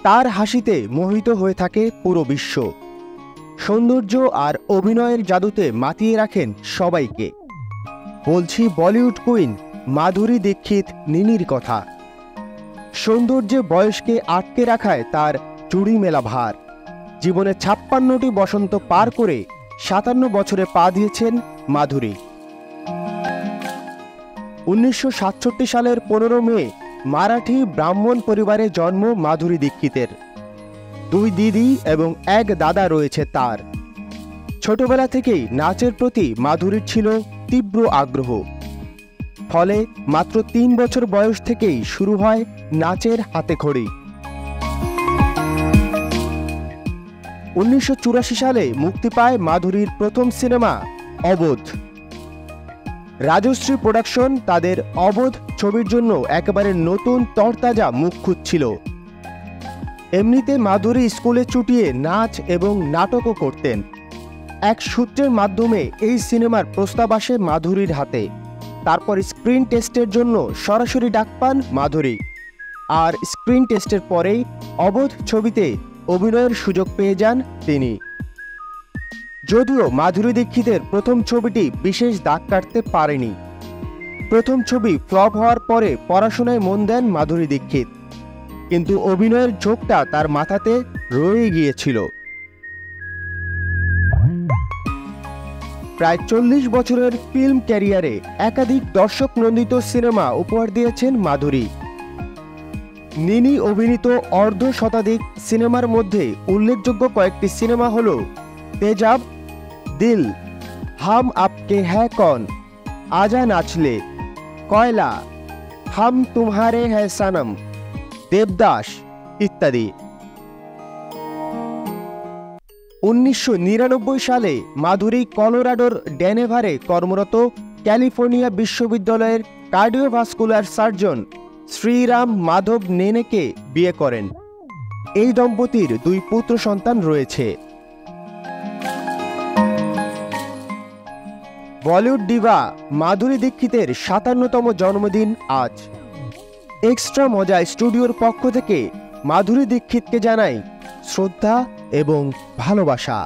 তার হাসিতে মোহিত হয়ে থাকে পুরো বিশ্ব। সৌন্দর্য আর অভিনয়ের জাদুতে মাতিয়ে রাখেন সবাইকে। বলছি বলিউড কুইন মাধুরী দীক্ষিত নিনির কথা। সৌন্দর্যে বয়সকে আটকে রাখায় তার চুড়ি মেলা ভার। জীবনে 56টি বসন্ত পার করে 57 বছরে পা দিয়েছেন মাধুরী। 1967 সালের 15 মে মারাঠি ব্রাহ্মণ পরিবারে জন্ম মাধুরী দীক্ষিতের। 2 দিদি এবং 1 দাদা রয়েছে তার। ছোটবেলা থেকেই নাচের প্রতি মাধুরীর ছিল তীব্র আগ্রহ। ফলে মাত্র 3 বছর বয়স থেকেই শুরু হয় নাচের হাতেখড়ি। 1984 সালে মুক্তি পায় মাধুরীর প্রথম সিনেমা অবোধ। রাজশ্রী প্রোডাকশন তাদের অবোধ ছবির জন্য একেবারে নতুন তরতাজা মুখ খুঁজছিল। এমনিতে মাধুরী স্কুলে চুটিয়ে নাচ এবং নাটকও করতেন। এক সূত্রের মাধ্যমে এই সিনেমার প্রস্তাব আসে মাধুরীর হাতে। তারপর স্ক্রিন টেস্টের জন্য সরাসরি ডাক পান মাধুরী। আর স্ক্রিন টেস্টের পরেই অবোধ ছবিতে অভিনয়ের সুযোগ পেয়ে যান তিনি। যদিও মাধুরী দীক্ষিতের প্রথম ছবিটি বিশেষ দাগ কাটতে পারেনি। প্রথম ছবি ফ্লপ হওয়ার পরে পড়াশোনায় মন দেন মাধুরী দীক্ষিত, কিন্তু অভিনয়ের ঝোঁকটা তার মাথাতে রয়ে গিয়েছিল। প্রায় 40 বছরের ফিল্ম ক্যারিয়ারে একাধিক দর্শক নন্দিত সিনেমা উপহার দিয়েছেন মাধুরী। নিনি অভিনীত অর্ধ শতাধিক সিনেমার মধ্যে উল্লেখযোগ্য কয়েকটি সিনেমা হল তেজাব, দিল, হাম আপকে হ্যায় কন, আজা নাচলে, কয়লা, হাম তুমহারে হ্যায় সনম, দেবদাস ইত্যাদি। 1999 সালে মাধুরী কলোরাডোর ডেনেভারে কর্মরত ক্যালিফোর্নিয়া বিশ্ববিদ্যালয়ের কার্ডিওভাস্কুলার সার্জন শ্রীরাম মাধব নেনেকে বিয়ে করেন। এই দম্পতির 2 পুত্র সন্তান রয়েছে। বলিউড ডিভা মাধুরী দীক্ষিতের 57তম জন্মদিন আজ। এক্সট্রা মজা স্টুডিওর পক্ষ থেকে মাধুরী দীক্ষিতকে জানাই শ্রদ্ধা এবং ভালোবাসা।